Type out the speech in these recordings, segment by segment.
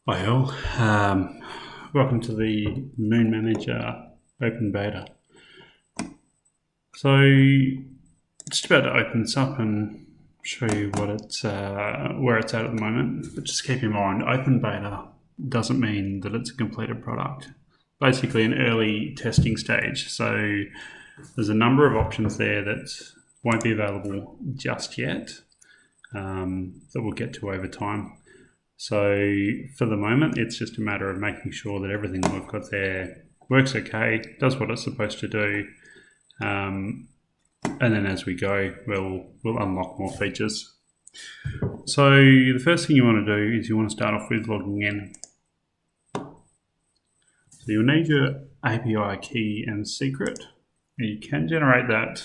Hi all, welcome to the Moonmanager open beta. So just about to open this up and show you what it's where it's at the moment. But just keep in mind, open beta doesn't mean that it's a completed product. Basically an early testing stage. So there's a number of options there that won't be available just yet that we'll get to over time. So for the moment, it's just a matter of making sure that everything we've got there works okay, does what it's supposed to do, and then as we go, we'll unlock more features. So the first thing you want to do is you want to start off with logging in. So you'll need your API key and secret. You can generate that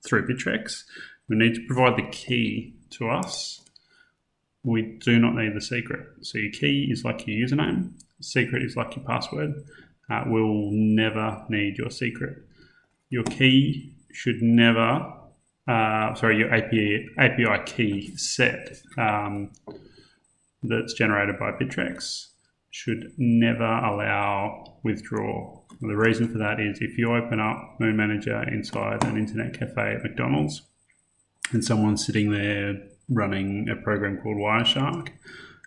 through Bittrex. We need to provide the key to us. We do not need the secret. So your key is like your username. Secret is like your password. We'll never need your secret. Your key should never, your API key set that's generated by Bittrex should never allow withdraw. The reason for that is if you open up Moonmanager inside an internet cafe at McDonald's and someone's sitting there running a program called Wireshark,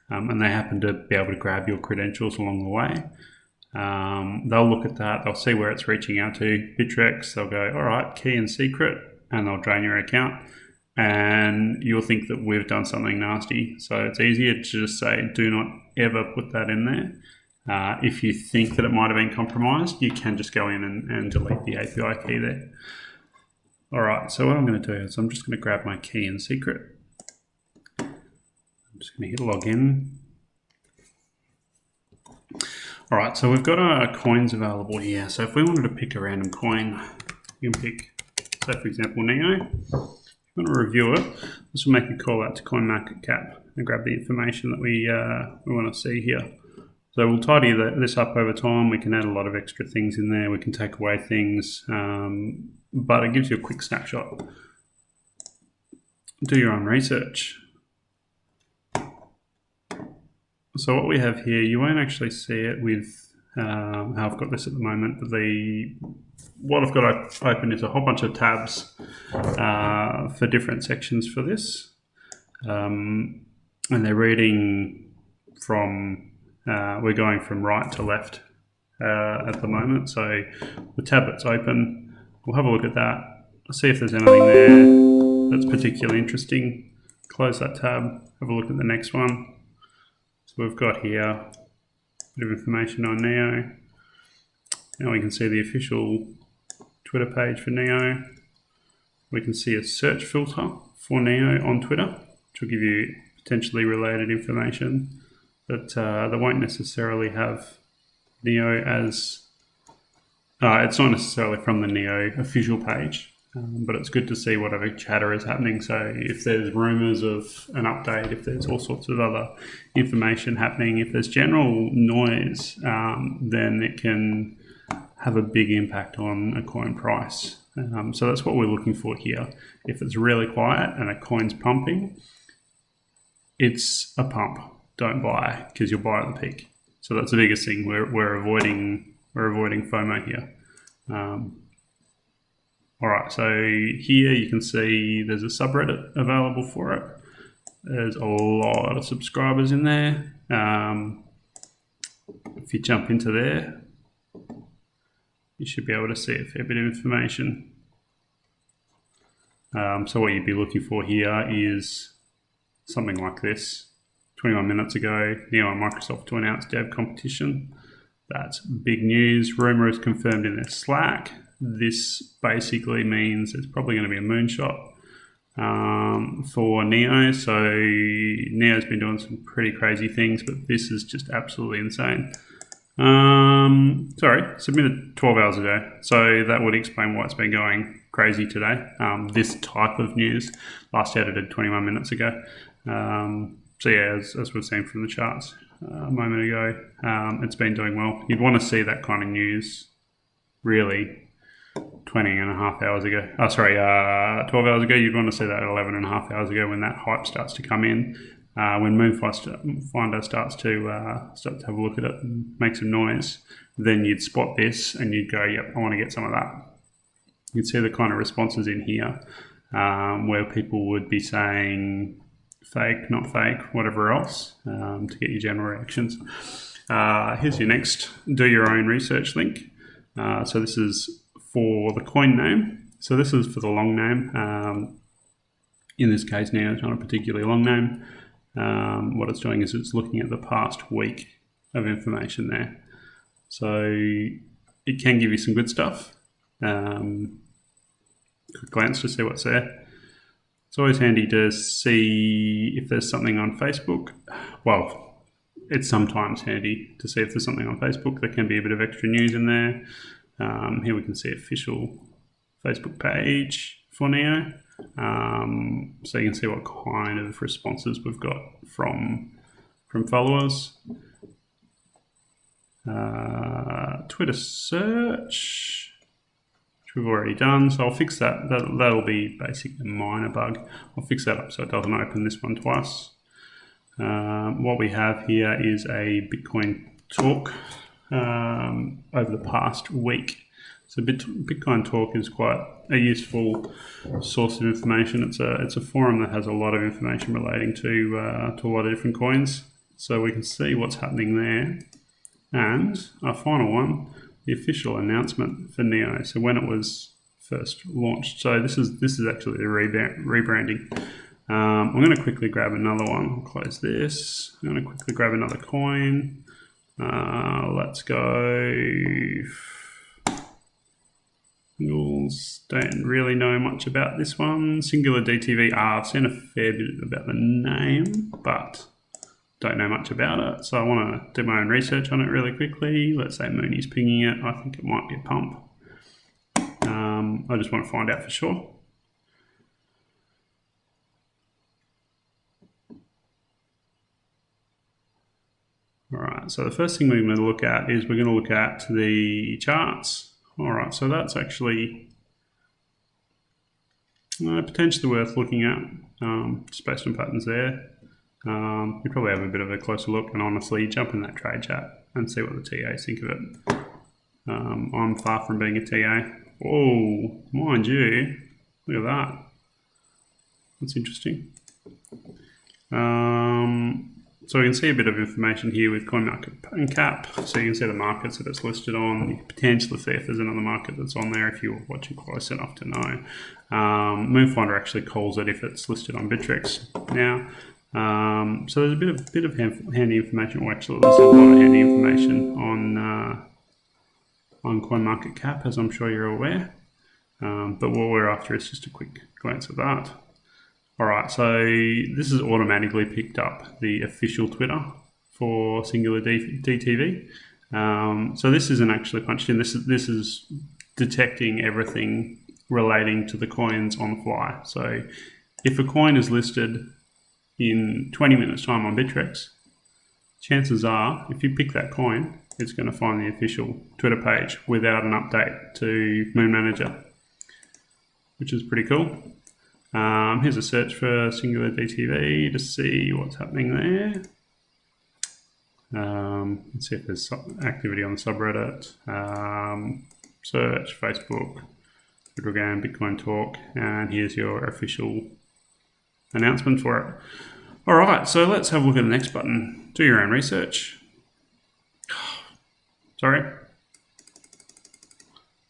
and they happen to be able to grab your credentials along the way. They'll look at that, they'll see where it's reaching out to Bittrex, they'll go, all right, key and secret, and they'll drain your account, and you'll think that we've done something nasty. So it's easier to just say, do not ever put that in there. If you think that it might have been compromised, you can just go in and delete the API key there. All right, so what I'm going to do is I'm just going to grab my key and secret. I'm just going to hit login. All right, so we've got our coins available here. So if we wanted to pick a random coin, you can pick, say for example, Neo. If you want to review it, this will make a call out to CoinMarketCap and grab the information that we want to see here. So we'll tidy this up over time. We can add a lot of extra things in there. We can take away things, but it gives you a quick snapshot. Do your own research. So what we have here, you won't actually see it with how I've got this at the moment, but what I've got open is a whole bunch of tabs for different sections for this. And they're reading from, we're going from right to left at the moment. So the tab that's open, we'll have a look at that, see if there's anything there that's particularly interesting. Close that tab, have a look at the next one. So we've got here a bit of information on Neo. Now we can see the official Twitter page for Neo. We can see a search filter for Neo on Twitter, which will give you potentially related information, but they won't necessarily have Neo as, it's not necessarily from the Neo official page. But it's good to see whatever chatter is happening. So if there's rumours of an update, if there's all sorts of other information happening, if there's general noise, then it can have a big impact on a coin price. So that's what we're looking for here. If it's really quiet and a coin's pumping, it's a pump. Don't buy, because you'll buy at the peak. So that's the biggest thing. We're avoiding FOMO here. All right, so here you can see there's a subreddit available for it. There's a lot of subscribers in there. If you jump into there, you should be able to see a fair bit of information. So what you'd be looking for here is something like this. 21 minutes ago, Neo and Microsoft to announce dev competition. That's big news. Rumor is confirmed in their Slack. This basically means it's probably going to be a moonshot for Neo. So Neo's been doing some pretty crazy things, but this is just absolutely insane. Sorry, submitted 12 hours ago. So that would explain why it's been going crazy today. This type of news last edited 21 minutes ago. So yeah, as we've seen from the charts a moment ago, it's been doing well. You'd want to see that kind of news really 20.5 hours ago. 12 hours ago. You'd want to see that at 11.5 hours ago when that hype starts to come in. when Moonfinder starts to have a look at it and make some noise, then you'd spot this and you'd go, yep, I want to get some of that. You'd see the kind of responses in here where people would be saying fake, not fake, whatever else, to get your general reactions. Here's your next do your own research link. So this is for the coin name. So this is for the long name. In this case now, it's not a particularly long name. What it's doing is it's looking at the past week of information there. So it can give you some good stuff. Quick glance to see what's there. It's always handy to see if there's something on Facebook. Well, it's sometimes handy to see if there's something on Facebook. There can be a bit of extra news in there. Here we can see official Facebook page for Neo. So you can see what kind of responses we've got from followers. Twitter search, which we've already done, so I'll fix that. That'll be basically a minor bug. I'll fix that up so it doesn't open this one twice. What we have here is a Bitcoin talk over the past week. So Bitcoin talk is quite a useful source of information. It's a forum that has a lot of information relating to a lot of different coins. So we can see what's happening there. And our final one, the official announcement for Neo. So when it was first launched. So this is actually the rebranding. I'm going to quickly grab another one. I'll close this. I'm going to quickly grab another coin. Let's go. Don't really know much about this one. Singular DTV. I've seen a fair bit about the name, but don't know much about it. So I want to do my own research on it really quickly. Let's say Mooney's pinging it. I think it might be a pump. I just want to find out for sure. All right, so the first thing we're going to look at is we're going to look at the charts. All right, so that's actually potentially worth looking at, just based on patterns there. You probably have a bit of a closer look, and honestly, jump in that trade chat and see what the TAs think of it. I'm far from being a TA. Oh, mind you, look at that. That's interesting. So we can see a bit of information here with CoinMarketCap. So you can see the markets that it's listed on. You can potentially see if there's another market that's on there if you're watching close enough to know. Moonfinder actually calls it if it's listed on Bittrex now. So there's a bit of handy information. Well, actually, there's a lot of handy information on CoinMarketCap, as I'm sure you're aware. But what we're after is just a quick glance at that. All right, so this has automatically picked up the official Twitter for Singular DTV. So this isn't actually punched in. This is detecting everything relating to the coins on the fly. So if a coin is listed in 20 minutes time on Bittrex, chances are if you pick that coin, it's going to find the official Twitter page without an update to Moon Manager, which is pretty cool. Here's a search for Singular DTV to see what's happening there. Let's see if there's activity on the subreddit. Search Facebook, Twitter, Bitcoin Talk, and here's your official announcement for it. All right, so let's have a look at the next button. Do your own research. Sorry.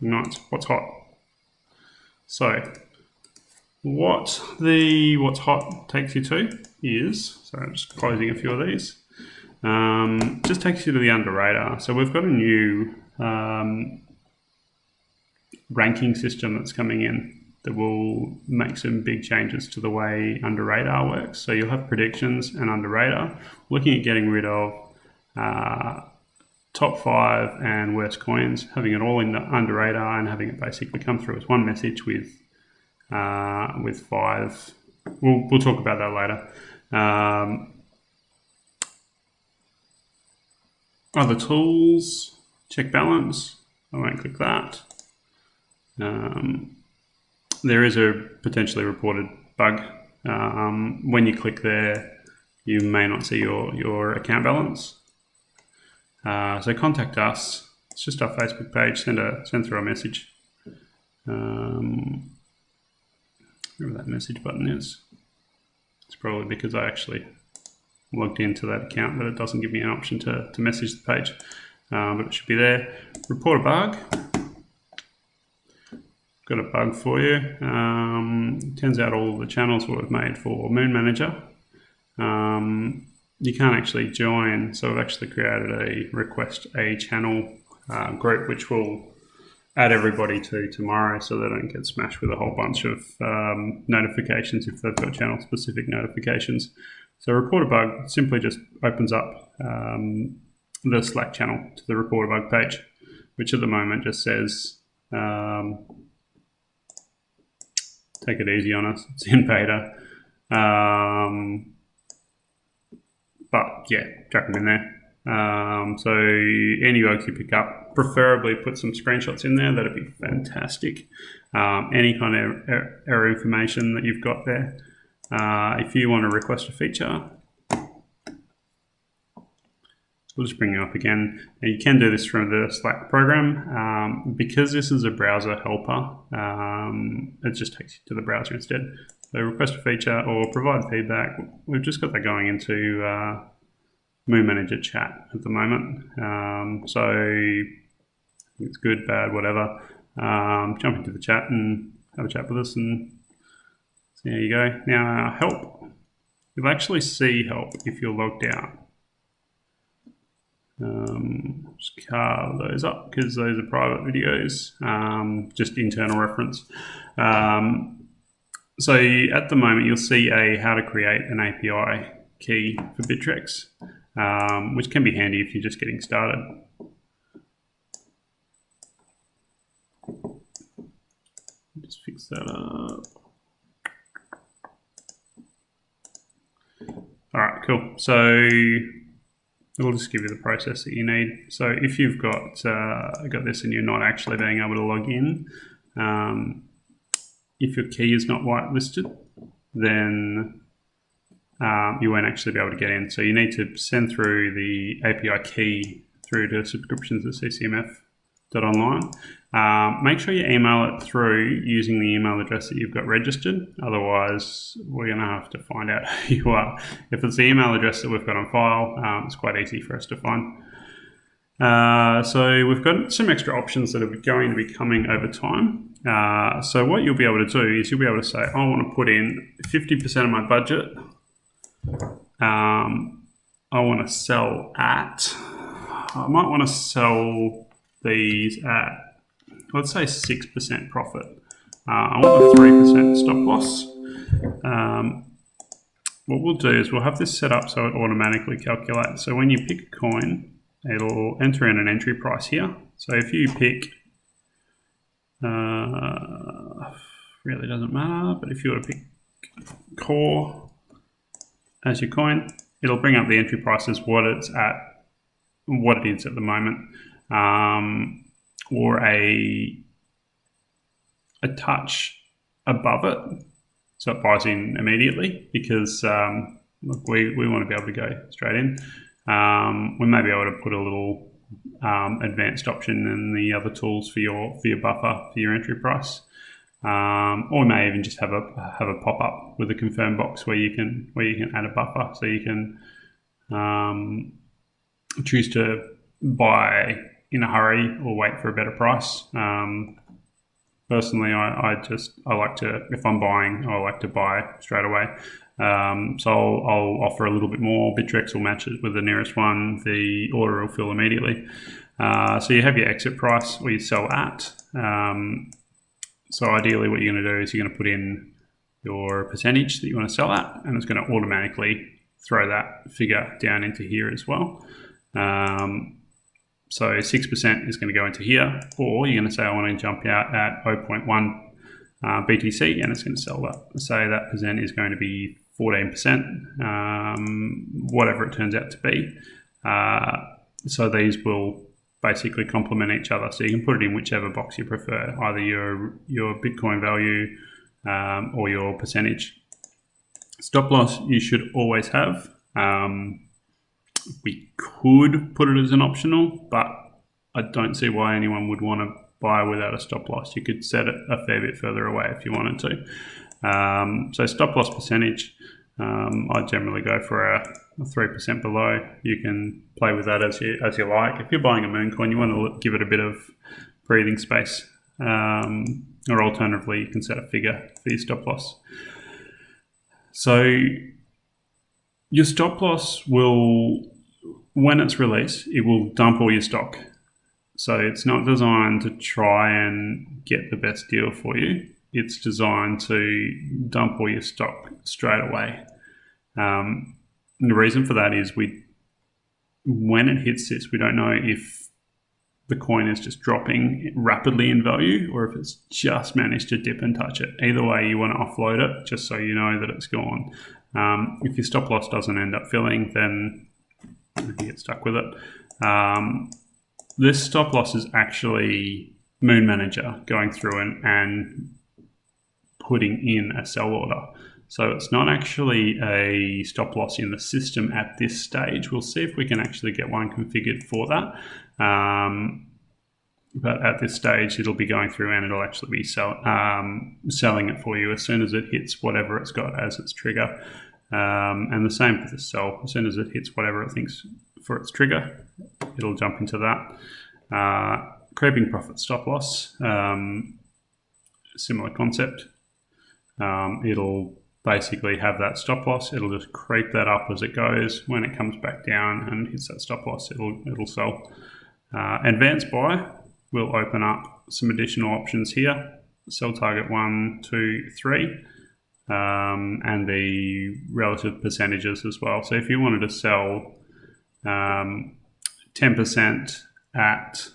Nice. What's hot? So what's hot takes you to is, so I'm just closing a few of these, just takes you to the under radar. So we've got a new ranking system that's coming in that will make some big changes to the way under radar works. So you'll have predictions and under radar, looking at getting rid of top 5 and worst coins, having it all in the under radar and having it basically come through as one message with 5. We'll talk about that later. Other tools, check balance. I won't click that. There is a potentially reported bug. When you click there, you may not see your account balance. So contact us. It's just our Facebook page. Send through a message. Wherever that message button is. It's probably because I actually logged into that account that it doesn't give me an option to message the page, but it should be there. Report a bug. Got a bug for you. Turns out all the channels we've made for Moonfinder, you can't actually join, so I've actually created a request a channel group which will add everybody to tomorrow so they don't get smashed with a whole bunch of notifications if they've got channel specific notifications. So report a bug simply just opens up the Slack channel to the report a bug page, which at the moment just says take it easy on us, it's in beta. But yeah, chuck them in there. So any bugs you pick up, preferably put some screenshots in there, that'd be fantastic. Any kind of error information that you've got there. If you want to request a feature, we'll just bring it up again. Now you can do this from the Slack program. Because this is a browser helper, it just takes you to the browser instead. So request a feature or provide feedback. We've just got that going into Moonmanager chat at the moment. So it's good, bad, whatever. Jump into the chat and have a chat with us, and so there you go. Now help. You'll actually see help if you're logged out. Just carve those up because those are private videos, just internal reference. So at the moment you'll see a how to create an API key for Bittrex, which can be handy if you're just getting started. Just fix that up. All right, cool. So we'll just give you the process that you need. So if you've got this and you're not actually being able to log in, if your key is not whitelisted, then you won't actually be able to get in. So you need to send through the API key through to subscriptions@ccmf.online. Make sure you email it through using the email address that you've got registered. Otherwise, we're going to have to find out who you are. If it's the email address that we've got on file, it's quite easy for us to find. So we've got some extra options that are going to be coming over time. So what you'll be able to do is you'll be able to say, I want to put in 50% of my budget. I want to sell at, I might want to sell these at, let's say 6% profit. I want a 3% stop loss. What we'll do is we'll have this set up so it automatically calculates. So when you pick a coin, it'll enter in an entry price here. So if you pick, really doesn't matter, but if you were to pick core as your coin, it'll bring up the entry price as what it's at, what it is at the moment, or a touch above it, so it buys in immediately because look, we want to be able to go straight in. We may be able to put a little advanced option in the other tools for your buffer for your entry price, or we may even just have a pop up with a confirm box where you can add a buffer, so you can choose to buy in a hurry or wait for a better price. Personally, I like to, if I'm buying, I like to buy straight away. So I'll offer a little bit more. Bittrex will match it with the nearest one. The order will fill immediately. So you have your exit price where you sell at. So ideally what you're going to do is you're going to put in your percentage that you want to sell at, and it's going to automatically throw that figure down into here as well. So 6% is going to go into here, or you're going to say I want to jump out at 0.1 BTC, and it's going to sell that. Say that percent is going to be 14%, whatever it turns out to be. So these will basically complement each other. So you can put it in whichever box you prefer, either your Bitcoin value or your percentage. Stop loss you should always have. We could put it as an optional, but I don't see why anyone would want to buy without a stop loss. You could set it a fair bit further away if you wanted to. So stop loss percentage, I generally go for a 3% below. You can play with that as you like. If you're buying a moon coin, you want to give it a bit of breathing space, or alternatively, you can set a figure for your stop loss. So your stop loss will, when it's released, it will dump all your stock. So it's not designed to try and get the best deal for you. It's designed to dump all your stock straight away. And the reason for that is when it hits this, we don't know if the coin is just dropping rapidly in value or if it's just managed to dip and touch it. Either way, you want to offload it just so you know that it's gone. If your stop loss doesn't end up filling, then you get stuck with it. This stop loss is actually Moon Manager going through and putting in a sell order. So it's not actually a stop loss in the system at this stage. We'll see if we can actually get one configured for that. But at this stage, it'll be going through and it'll actually be selling it for you as soon as it hits whatever it's got as its trigger. And the same for the sell. As soon as it hits whatever it thinks for its trigger, it'll jump into that. Creeping profit stop loss, similar concept. It'll basically have that stop loss. It'll just creep that up as it goes. When it comes back down and hits that stop loss, it'll sell. Advanced buy will open up some additional options here. Sell target 1, 2, 3, and the relative percentages as well. So if you wanted to sell 10% at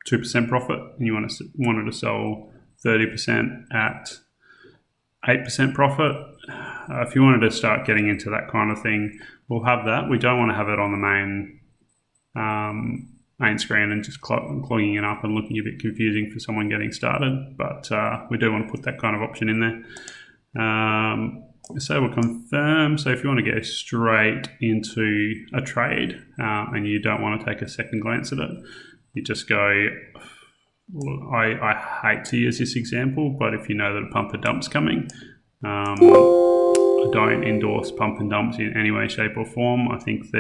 2% profit, and you wanted to sell 30% at 8% profit, if you wanted to start getting into that kind of thing, we'll have that. We don't want to have it on the main screen and just clogging it up and looking a bit confusing for someone getting started, but we do want to put that kind of option in there. So we'll confirm. So if you want to go straight into a trade and you don't want to take a second glance at it, you just go, I hate to use this example, but if you know that a pump and dump's coming, I don't endorse pump and dumps in any way, shape or form. I think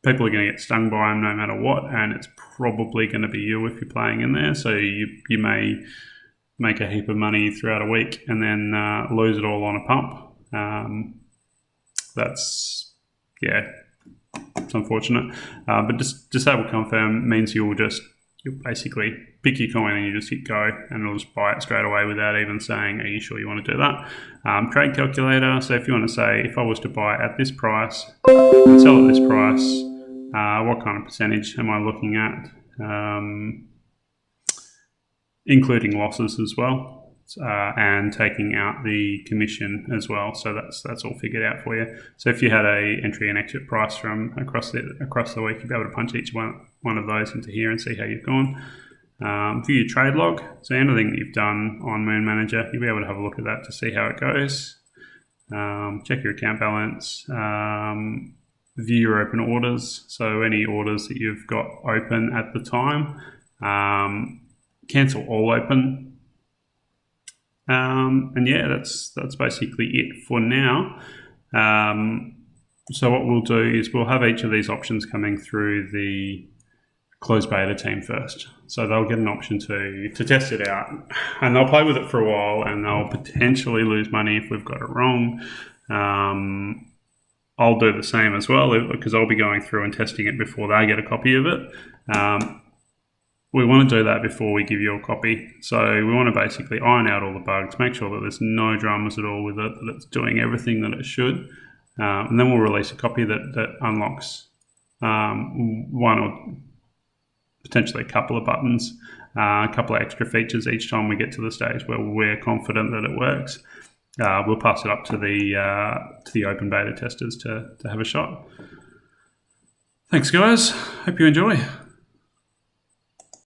people are going to get stung by them no matter what, and it's probably going to be you if you're playing in there. So you may make a heap of money throughout a week and then lose it all on a pump. It's unfortunate. But just disable confirm means you'll basically pick your coin and you just hit go and it'll just buy it straight away without even saying, are you sure you want to do that? Trade calculator. So if you want to say, if I was to buy at this price and sell at this price, what kind of percentage am I looking at? Including losses as well, and taking out the commission as well. So that's all figured out for you. So if you had a entry and exit price from across the week, you'd be able to punch each one of those into here and see how you've gone. View your trade log. So anything that you've done on Moon Manager, you'll be able to have a look at that to see how it goes. Check your account balance. View your open orders. So any orders that you've got open at the time. Cancel all open, and yeah, that's basically it for now. So what we'll do is we'll have each of these options coming through the closed beta team first. So they'll get an option to test it out, and they'll play with it for a while, and they'll potentially lose money if we've got it wrong. I'll do the same as well because I'll be going through and testing it before they get a copy of it. We want to do that before we give you a copy. So we want to basically iron out all the bugs, make sure that there's no dramas at all with it, that it's doing everything that it should. And then we'll release a copy that unlocks one or potentially a couple of buttons, a couple of extra features each time we get to the stage where we're confident that it works. We'll pass it up to the open beta testers to have a shot. Thanks, guys. Hope you enjoy.